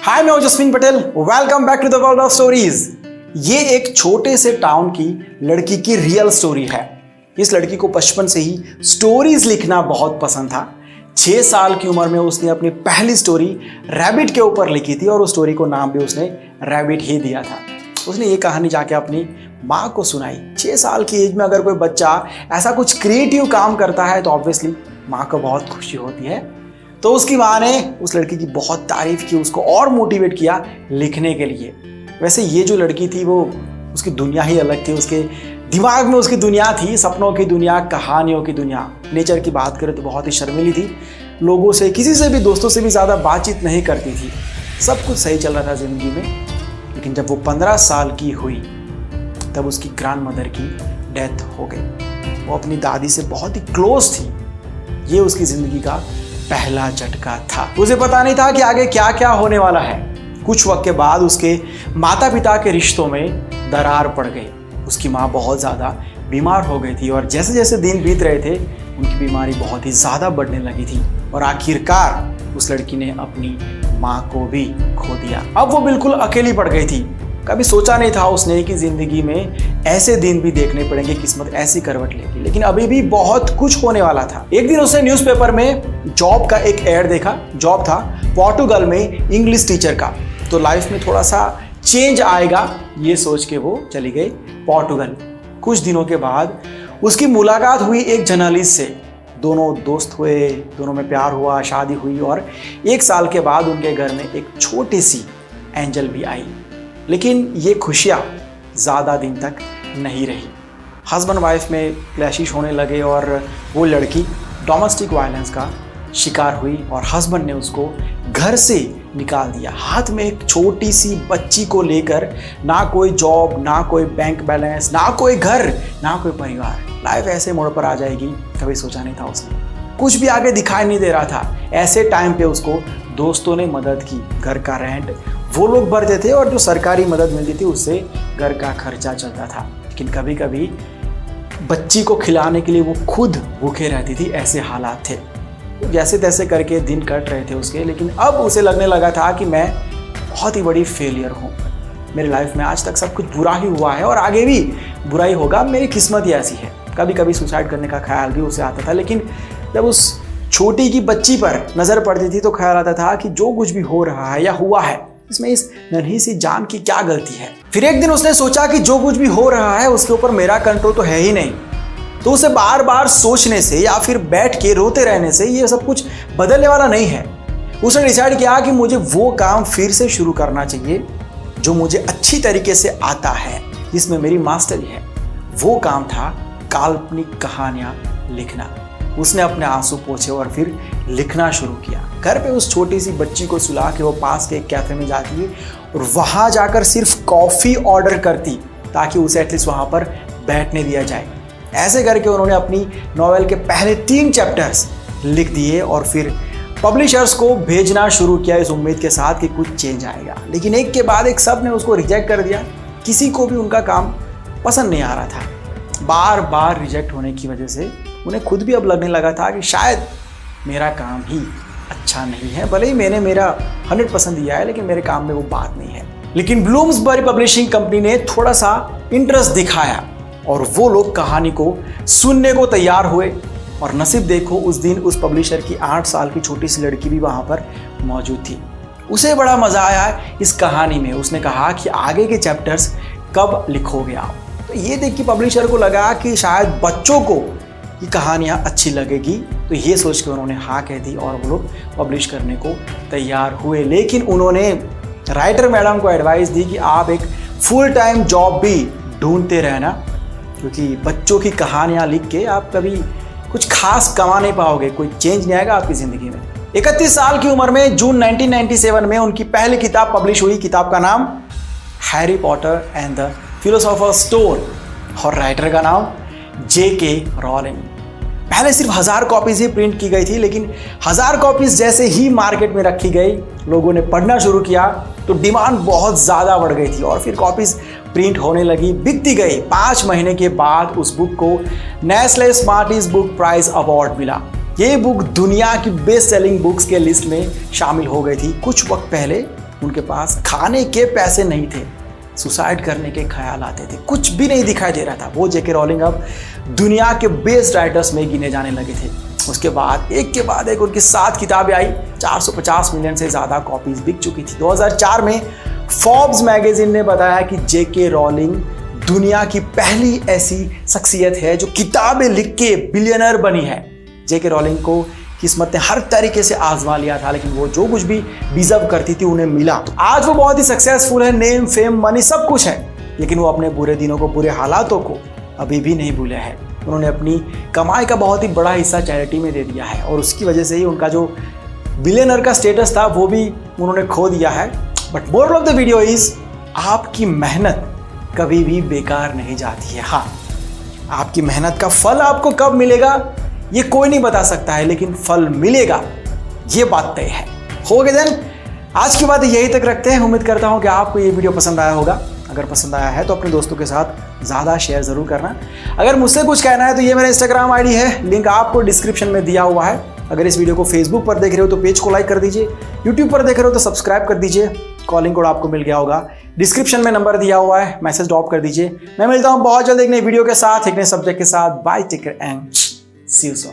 हाय, मैं हूं Jasmine Patel. Welcome back to the world of stories. ये एक छोटे से टाउन की लड़की की रियल स्टोरी है। इस लड़की को बचपन से ही स्टोरीज लिखना बहुत पसंद था। 6 साल की उम्र में उसने अपनी पहली स्टोरी रैबिट के ऊपर लिखी थी और उस स्टोरी को नाम भी उसने रैबिट ही दिया था। उसने ये कहानी जाके अपनी माँ को सुनाई। 6 साल की एज में अगर कोई बच्चा ऐसा कुछ क्रिएटिव काम करता है तो ऑब्वियसली माँ को बहुत खुशी होती है। तो उसकी माँ ने उस लड़की की बहुत तारीफ की, उसको और मोटिवेट किया लिखने के लिए। वैसे ये जो लड़की थी वो उसकी दुनिया ही अलग थी। उसके दिमाग में उसकी दुनिया थी, सपनों की दुनिया, कहानियों की दुनिया। नेचर की बात करें तो बहुत ही शर्मीली थी, लोगों से, किसी से भी, दोस्तों से भी ज़्यादा बातचीत नहीं करती थी। सब कुछ सही चल रहा था ज़िंदगी में। लेकिन जब वो 15 साल की हुई तब उसकी ग्रैंड मदर की डेथ हो गई। वो अपनी दादी से बहुत ही क्लोज थी। ये उसकी ज़िंदगी का पहला झटका था। उसे पता नहीं था कि आगे क्या क्या होने वाला है। कुछ वक्त के बाद उसके माता पिता के रिश्तों में दरार पड़ गई। उसकी माँ बहुत ज़्यादा बीमार हो गई थी और जैसे जैसे दिन बीत रहे थे उनकी बीमारी बहुत ही ज़्यादा बढ़ने लगी थी और आखिरकार उस लड़की ने अपनी माँ को भी खो दिया। अब वो बिल्कुल अकेली पड़ गई थी। कभी सोचा नहीं था उसने कि ज़िंदगी में ऐसे दिन भी देखने पड़ेंगे, किस्मत ऐसी करवट लेगी। लेकिन अभी भी बहुत कुछ होने वाला था। एक दिन उसने न्यूज़पेपर में जॉब का एक ऐड देखा। जॉब था पोर्टुगल में इंग्लिश टीचर का। तो लाइफ में थोड़ा सा चेंज आएगा ये सोच के वो चली गई पोर्टुगल। कुछ दिनों के बाद उसकी मुलाकात हुई एक जर्नलिस्ट से। दोनों दोस्त हुए, दोनों में प्यार हुआ, शादी हुई और 1 साल के बाद उनके घर में एक छोटी सी एंजल भी आई। लेकिन ये खुशियाँ ज़्यादा दिन तक नहीं रही। हस्बैंड वाइफ में क्लैशिश होने लगे और वो लड़की डोमेस्टिक वायलेंस का शिकार हुई और हस्बैंड ने उसको घर से निकाल दिया। हाथ में एक छोटी सी बच्ची को लेकर, ना कोई जॉब, ना कोई बैंक बैलेंस, ना कोई घर, ना कोई परिवार। लाइफ ऐसे मोड़ पर आ जाएगी कभी सोचा नहीं था उसने। कुछ भी आगे दिखाई नहीं दे रहा था। ऐसे टाइम पे उसको दोस्तों ने मदद की। घर का रेंट वो लोग भरते थे और जो सरकारी मदद मिलती थी उससे घर का खर्चा चलता था। लेकिन कभी कभी बच्ची को खिलाने के लिए वो खुद भूखे रहती थी। ऐसे हालात थे। जैसे तैसे करके दिन कट रहे थे उसके। लेकिन अब उसे लगने लगा था कि मैं बहुत ही बड़ी फेलियर हूँ। मेरी लाइफ में आज तक सब कुछ बुरा ही हुआ है और आगे भी बुरा ही होगा। मेरी किस्मत ही ऐसी है। कभी कभी सुसाइड करने का ख्याल भी उसे आता था। लेकिन जब उस छोटी की बच्ची पर नज़र पड़ती थी तो ख्याल आता था कि जो कुछ भी हो रहा है या हुआ है इसमें इस नन्ही सी जान की क्या गलती है। फिर एक दिन उसने सोचा कि जो कुछ भी हो रहा है उसके ऊपर मेरा कंट्रोल तो है ही नहीं। तो उसे बार बार सोचने से या फिर बैठ के रोते रहने से ये सब कुछ बदलने वाला नहीं है। उसने डिसाइड किया कि मुझे वो काम फिर से शुरू करना चाहिए जो मुझे अच्छी तरीके से आता है, जिसमें मेरी मास्टरी है। वो काम था काल्पनिक कहानियाँ लिखना। उसने अपने आंसू पोंछे और फिर लिखना शुरू किया। घर पे उस छोटी सी बच्ची को सुला के वो पास के एक कैफे में जाती है और वहाँ जाकर सिर्फ कॉफ़ी ऑर्डर करती ताकि उसे एटलीस्ट वहाँ पर बैठने दिया जाए। ऐसे करके उन्होंने अपनी नॉवेल के पहले 3 चैप्टर्स लिख दिए और फिर पब्लिशर्स को भेजना शुरू किया इस उम्मीद के साथ कि कुछ चेंज आएगा। लेकिन एक के बाद एक सब ने उसको रिजेक्ट कर दिया। किसी को भी उनका काम पसंद नहीं आ रहा था। बार बार रिजेक्ट होने की वजह से उन्हें खुद भी अब लगने लगा था कि शायद मेरा काम ही अच्छा नहीं है। भले ही मैंने मेरा 100% दिया है लेकिन मेरे काम में वो बात नहीं है। लेकिन ब्लूम्सबरी पब्लिशिंग कंपनी ने थोड़ा सा इंटरेस्ट दिखाया और वो लोग कहानी को सुनने को तैयार हुए। और नसीब देखो, उस दिन उस पब्लिशर की 8 साल की छोटी सी लड़की भी वहाँ पर मौजूद थी। उसे बड़ा मज़ा आया इस कहानी में। उसने कहा कि आगे के चैप्टर्स कब लिखोगे आप। तो ये देख के पब्लिशर को लगा कि शायद बच्चों को ये कहानियाँ अच्छी लगेगी। तो ये सोच के उन्होंने हाँ कह दी और वो लोग पब्लिश करने को तैयार हुए। लेकिन उन्होंने राइटर मैडम को एडवाइस दी कि आप एक फुल टाइम जॉब भी ढूंढते रहना, क्योंकि बच्चों की कहानियाँ लिख के आप कभी कुछ खास कमा नहीं पाओगे, कोई चेंज नहीं आएगा आपकी ज़िंदगी में। 31 साल की उम्र में जून 1997 में उनकी पहली किताब पब्लिश हुई। किताब का नाम Harry Potter and the philosopher's stone और राइटर का नाम J.K. रॉलिंग। पहले सिर्फ 1000 कॉपीज़ ही प्रिंट की गई थी, लेकिन 1000 कॉपीज़ जैसे ही मार्केट में रखी गई, लोगों ने पढ़ना शुरू किया तो डिमांड बहुत ज़्यादा बढ़ गई थी और फिर कॉपीज़ प्रिंट होने लगी, बिकती गई। 5 महीने के बाद उस बुक को नेस्ले स्मार्टिस्ट बुक प्राइज अवार्ड मिला। ये बुक दुनिया की बेस्ट सेलिंग बुक्स के लिस्ट में शामिल हो गई थी। कुछ वक्त पहले उनके पास खाने के पैसे नहीं थे, सुसाइड करने के ख्याल आते थे, कुछ भी नहीं दिखाई दे रहा था। वो जेके रोलिंग अब दुनिया के बेस्ट राइटर्स में गिने जाने लगे थे। उसके बाद एक उनकी 7 किताबें आई, 450 मिलियन से ज़्यादा कॉपीज बिक चुकी थी। 2004 में फोर्ब्स मैगजीन ने बताया कि जेके रोलिंग दुनिया की पहली ऐसी शख्सियत है जो किताबें लिख के बिलियनर बनी है। जेके रोलिंग को किस्मत ने हर तरीके से आजमा लिया था, लेकिन वो जो कुछ भी डिजर्व करती थी उन्हें मिला। आज वो बहुत ही सक्सेसफुल है, नेम फेम मनी सब कुछ है, लेकिन वो अपने बुरे दिनों को, बुरे हालातों को अभी भी नहीं भूले हैं। उन्होंने अपनी कमाई का बहुत ही बड़ा हिस्सा चैरिटी में दे दिया है और उसकी वजह से ही उनका जो बिलियनर का स्टेटस था वो भी उन्होंने खो दिया है। But moral of the video is, आपकी मेहनत कभी भी बेकार नहीं जाती है। हाँ, आपकी मेहनत का फल आपको कब मिलेगा ये कोई नहीं बता सकता है, लेकिन फल मिलेगा ये बात तय है। हो गए देन, आज की बात यही तक रखते हैं। उम्मीद करता हूं कि आपको ये वीडियो पसंद आया होगा। अगर पसंद आया है तो अपने दोस्तों के साथ ज़्यादा शेयर ज़रूर करना। अगर मुझसे कुछ कहना है तो ये मेरा इंस्टाग्राम आईडी है, लिंक आपको डिस्क्रिप्शन में दिया हुआ है। अगर इस वीडियो को फेसबुक पर देख रहे हो तो पेज को लाइक कर दीजिए, यूट्यूब पर देख रहे हो तो सब्सक्राइब कर दीजिए। कॉलिंग कोड आपको मिल गया होगा, डिस्क्रिप्शन में नंबर दिया हुआ है, मैसेज ड्रॉप कर दीजिए। मैं मिलता हूँ बहुत जल्द एक नई वीडियो के साथ, एक नए सब्जेक्ट के साथ। Bye, take care and see you soon.